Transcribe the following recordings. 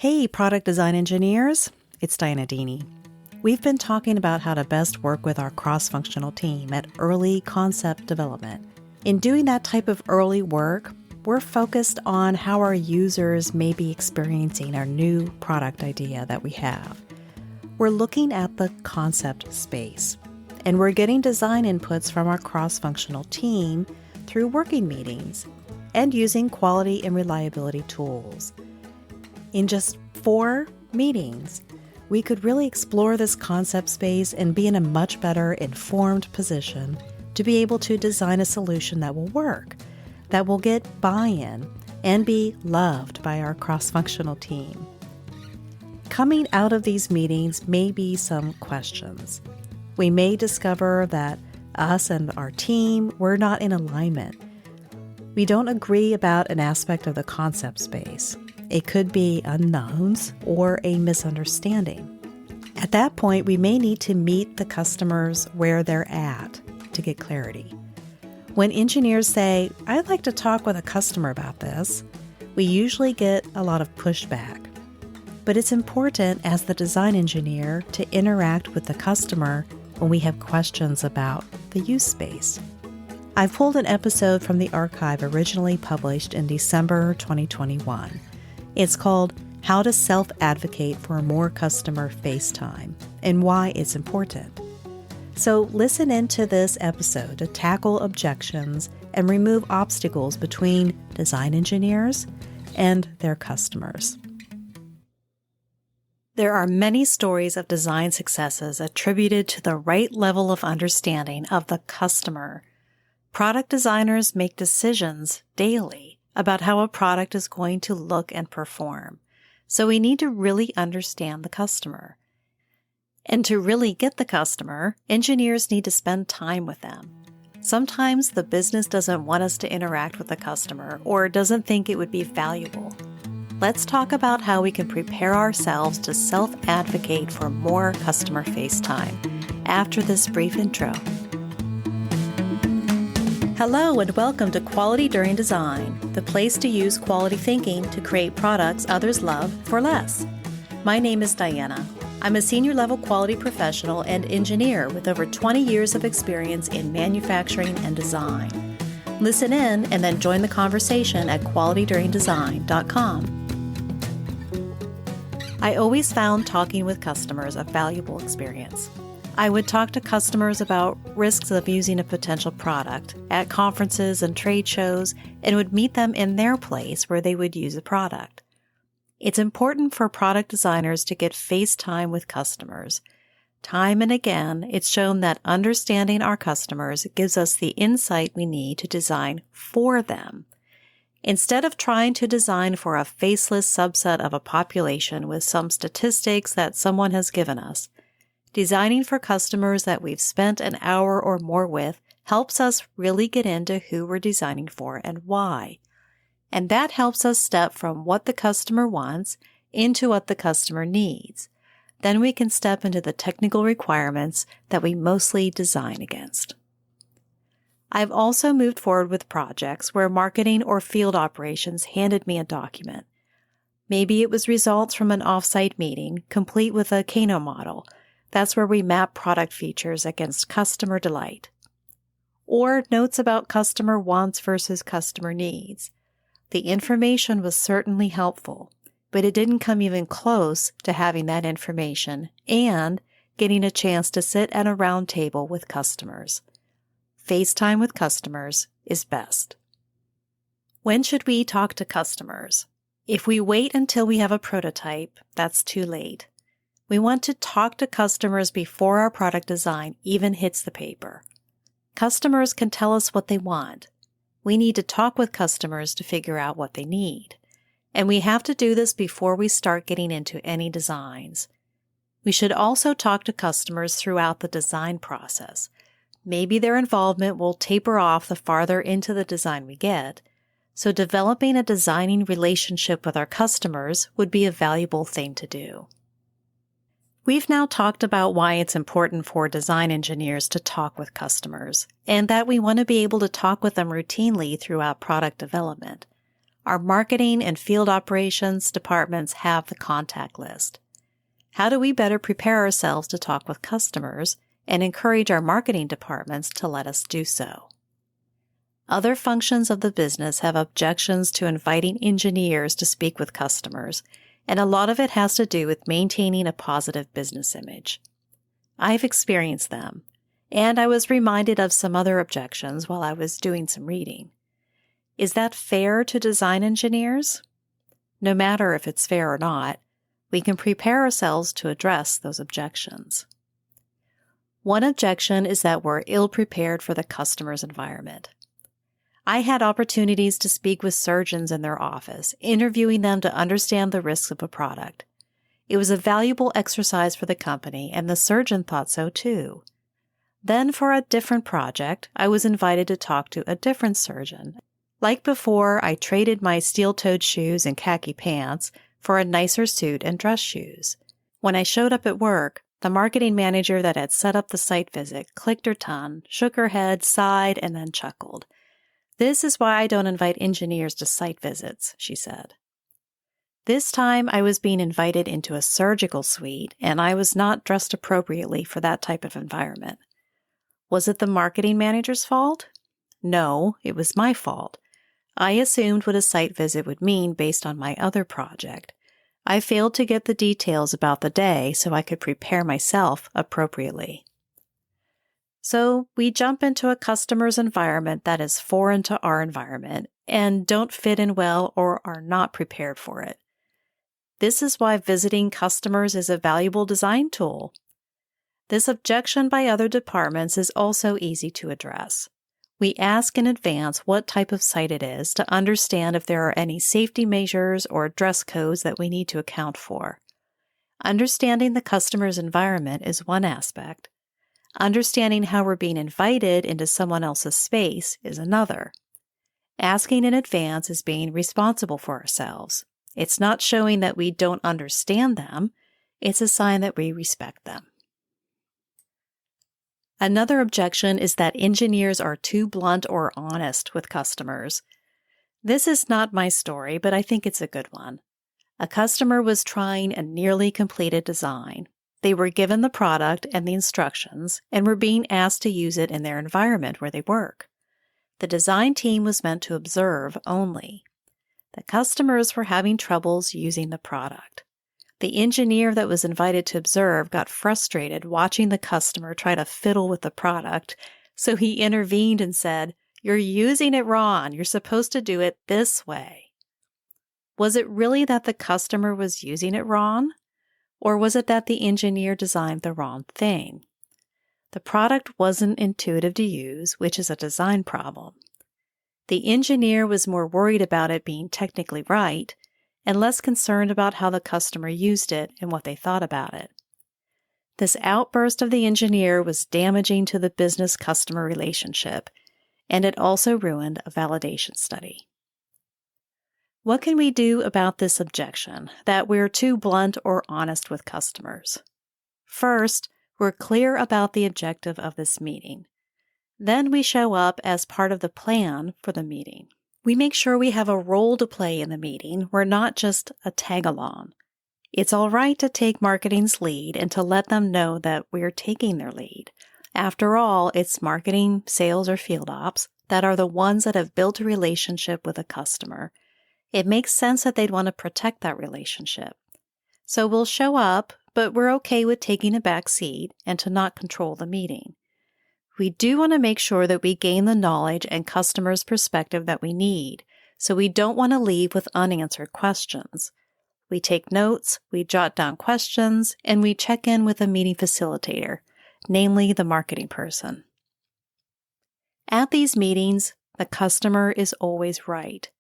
Hey, product design engineers, it's Diana Deeney. We've been talking about how to best work with our cross-functional team at early concept development. In doing that type of early work, we're focused on how our users may be experiencing our new product idea that we have. We're looking at the concept space, and we're getting design inputs from our cross-functional team through working meetings and using quality and reliability tools. In just 4 meetings, we could really explore this concept space and be in a much better informed position to be able to design a solution that will work, that will get buy-in and be loved by our cross-functional team. Coming out of these meetings may be some questions. We may discover that us and our team, we're not in alignment. We don't agree about an aspect of the concept space. It could be unknowns or a misunderstanding. At that point, we may need to meet the customers where they're at to get clarity. When engineers say, "I'd like to talk with a customer about this," we usually get a lot of pushback. But it's important as the design engineer to interact with the customer when we have questions about the use space. I've pulled an episode from the archive originally published in December 2021. It's called How to Self-Advocate for More Customer Face Time and Why It's Important. So listen into this episode to tackle objections and remove obstacles between design engineers and their customers. There are many stories of design successes attributed to the right level of understanding of the customer. Product designers make decisions daily about how a product is going to look and perform. So we need to really understand the customer. And to really get the customer, engineers need to spend time with them. Sometimes the business doesn't want us to interact with the customer or doesn't think it would be valuable. Let's talk about how we can prepare ourselves to self-advocate for more customer face time after this brief intro. Hello and welcome to Quality During Design, the place to use quality thinking to create products others love for less. My name is Diana. I'm a senior level quality professional and engineer with over 20 years of experience in manufacturing and design. Listen in and then join the conversation at qualityduringdesign.com. I always found talking with customers a valuable experience. I would talk to customers about risks of using a potential product at conferences and trade shows and would meet them in their place where they would use a product. It's important for product designers to get face time with customers. Time and again, it's shown that understanding our customers gives us the insight we need to design for them. Instead of trying to design for a faceless subset of a population with some statistics that someone has given us, designing for customers that we've spent an hour or more with helps us really get into who we're designing for and why. And that helps us step from what the customer wants into what the customer needs. Then we can step into the technical requirements that we mostly design against. I've also moved forward with projects where marketing or field operations handed me a document. Maybe it was results from an off-site meeting, complete with a Kano model. That's where we map product features against customer delight. Or notes about customer wants versus customer needs. The information was certainly helpful, but it didn't come even close to having that information and getting a chance to sit at a round table with customers. FaceTime with customers is best. When should we talk to customers? If we wait until we have a prototype, that's too late. We want to talk to customers before our product design even hits the paper. Customers can tell us what they want. We need to talk with customers to figure out what they need. And we have to do this before we start getting into any designs. We should also talk to customers throughout the design process. Maybe their involvement will taper off the farther into the design we get, so developing a designing relationship with our customers would be a valuable thing to do. We've now talked about why it's important for design engineers to talk with customers, and that we want to be able to talk with them routinely throughout product development. Our marketing and field operations departments have the contact list. How do we better prepare ourselves to talk with customers and encourage our marketing departments to let us do so? Other functions of the business have objections to inviting engineers to speak with customers, and a lot of it has to do with maintaining a positive business image. I've experienced them, and I was reminded of some other objections while I was doing some reading. Is that fair to design engineers? No matter if it's fair or not, we can prepare ourselves to address those objections. One objection is that we're ill-prepared for the customer's environment. I had opportunities to speak with surgeons in their office, interviewing them to understand the risks of a product. It was a valuable exercise for the company, and the surgeon thought so too. Then, for a different project, I was invited to talk to a different surgeon. Like before, I traded my steel-toed shoes and khaki pants for a nicer suit and dress shoes. When I showed up at work, the marketing manager that had set up the site visit clicked her tongue, shook her head, sighed, and then chuckled. "This is why I don't invite engineers to site visits," she said. This time I was being invited into a surgical suite, and I was not dressed appropriately for that type of environment. Was it the marketing manager's fault? No, it was my fault. I assumed what a site visit would mean based on my other project. I failed to get the details about the day so I could prepare myself appropriately. So we jump into a customer's environment that is foreign to our environment and don't fit in well or are not prepared for it. This is why visiting customers is a valuable design tool. This objection by other departments is also easy to address. We ask in advance what type of site it is to understand if there are any safety measures or dress codes that we need to account for. Understanding the customer's environment is one aspect. Understanding how we're being invited into someone else's space is another. Asking in advance is being responsible for ourselves. It's not showing that we don't understand them. It's a sign that we respect them. Another objection is that engineers are too blunt or honest with customers. This is not my story, but I think it's a good one. A customer was trying a nearly completed design. They were given the product and the instructions and were being asked to use it in their environment where they work. The design team was meant to observe only. The customers were having troubles using the product. The engineer that was invited to observe got frustrated watching the customer try to fiddle with the product, so he intervened and said, "You're using it wrong. You're supposed to do it this way." Was it really that the customer was using it wrong? Or was it that the engineer designed the wrong thing? The product wasn't intuitive to use, which is a design problem. The engineer was more worried about it being technically right and less concerned about how the customer used it and what they thought about it. This outburst of the engineer was damaging to the business-customer relationship, and it also ruined a validation study. What can we do about this objection, that we're too blunt or honest with customers? First, we're clear about the objective of this meeting. Then we show up as part of the plan for the meeting. We make sure we have a role to play in the meeting. We're not just a tag-along. It's all right to take marketing's lead and to let them know that we're taking their lead. After all, it's marketing, sales, or field ops that are the ones that have built a relationship with a customer. It makes sense that they'd want to protect that relationship. So we'll show up, but we're okay with taking a back seat and to not control the meeting. We do want to make sure that we gain the knowledge and customer's perspective that we need, so we don't want to leave with unanswered questions. We take notes, we jot down questions, and we check in with a meeting facilitator, namely the marketing person. At these meetings, the customer is always right.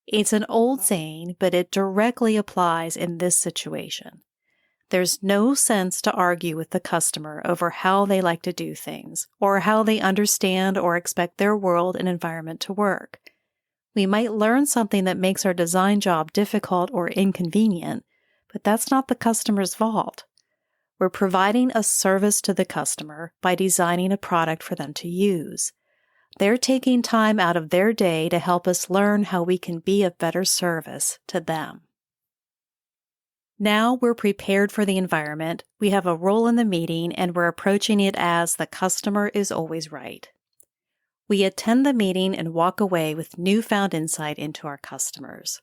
It's an old saying, but it directly applies in this situation. There's no sense to argue with the customer over how they like to do things, or how they understand or expect their world and environment to work. We might learn something that makes our design job difficult or inconvenient, but that's not the customer's fault. We're providing a service to the customer by designing a product for them to use. They're taking time out of their day to help us learn how we can be of better service to them. Now we're prepared for the environment, we have a role in the meeting, and we're approaching it as the customer is always right. We attend the meeting and walk away with newfound insight into our customers.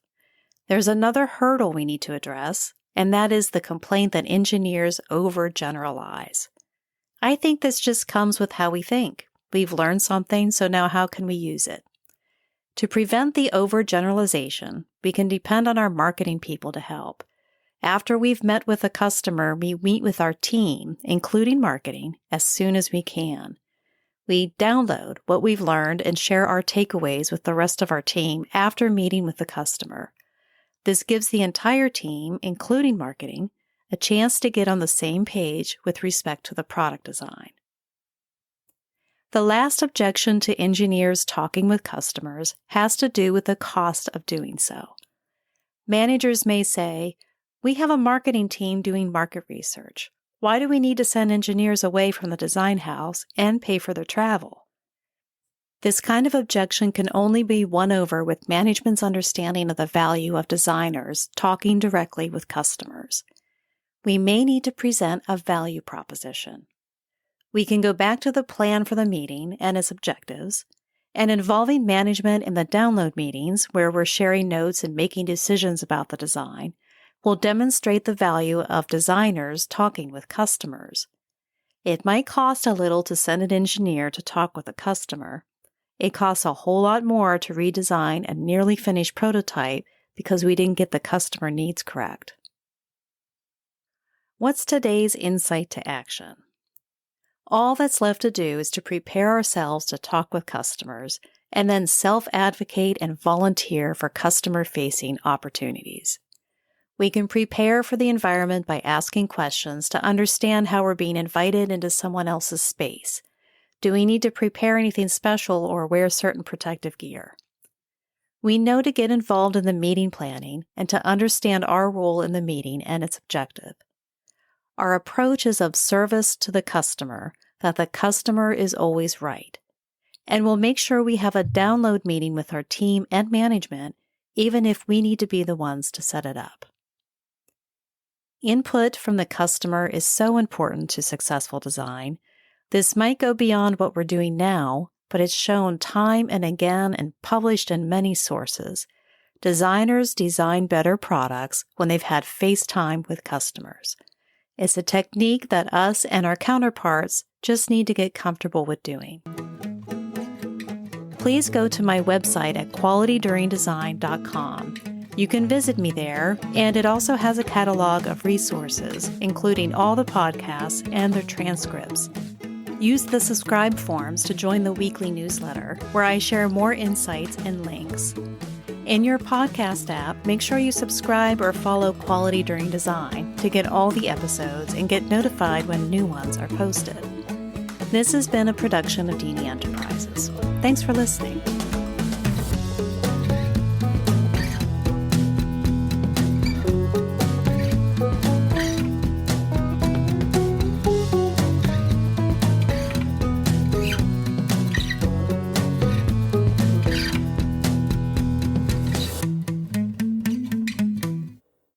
There's another hurdle we need to address, and that is the complaint that engineers overgeneralize. I think this just comes with how we think. We've learned something, so now how can we use it? To prevent the overgeneralization, we can depend on our marketing people to help. After we've met with a customer, we meet with our team, including marketing, as soon as we can. We download what we've learned and share our takeaways with the rest of our team after meeting with the customer. This gives the entire team, including marketing, a chance to get on the same page with respect to the product design. The last objection to engineers talking with customers has to do with the cost of doing so. Managers may say, "We have a marketing team doing market research. Why do we need to send engineers away from the design house and pay for their travel?" This kind of objection can only be won over with management's understanding of the value of designers talking directly with customers. We may need to present a value proposition. We can go back to the plan for the meeting and its objectives, and involving management in the download meetings where we're sharing notes and making decisions about the design will demonstrate the value of designers talking with customers. It might cost a little to send an engineer to talk with a customer. It costs a whole lot more to redesign a nearly finished prototype because we didn't get the customer needs correct. What's today's insight to action? All that's left to do is to prepare ourselves to talk with customers and then self-advocate and volunteer for customer-facing opportunities. We can prepare for the environment by asking questions to understand how we're being invited into someone else's space. Do we need to prepare anything special or wear certain protective gear? We know to get involved in the meeting planning and to understand our role in the meeting and its objective. Our approach is of service to the customer, that the customer is always right. And we'll make sure we have a download meeting with our team and management, even if we need to be the ones to set it up. Input from the customer is so important to successful design. This might go beyond what we're doing now, but it's shown time and again and published in many sources. Designers design better products when they've had face time with customers. It's a technique that us and our counterparts just need to get comfortable with doing. Please go to my website at qualityduringdesign.com. You can visit me there, and it also has a catalog of resources, including all the podcasts and their transcripts. Use the subscribe forms to join the weekly newsletter, where I share more insights and links. In your podcast app, make sure you subscribe or follow Quality During Design to get all the episodes and get notified when new ones are posted. This has been a production of Dini Enterprises. Thanks for listening.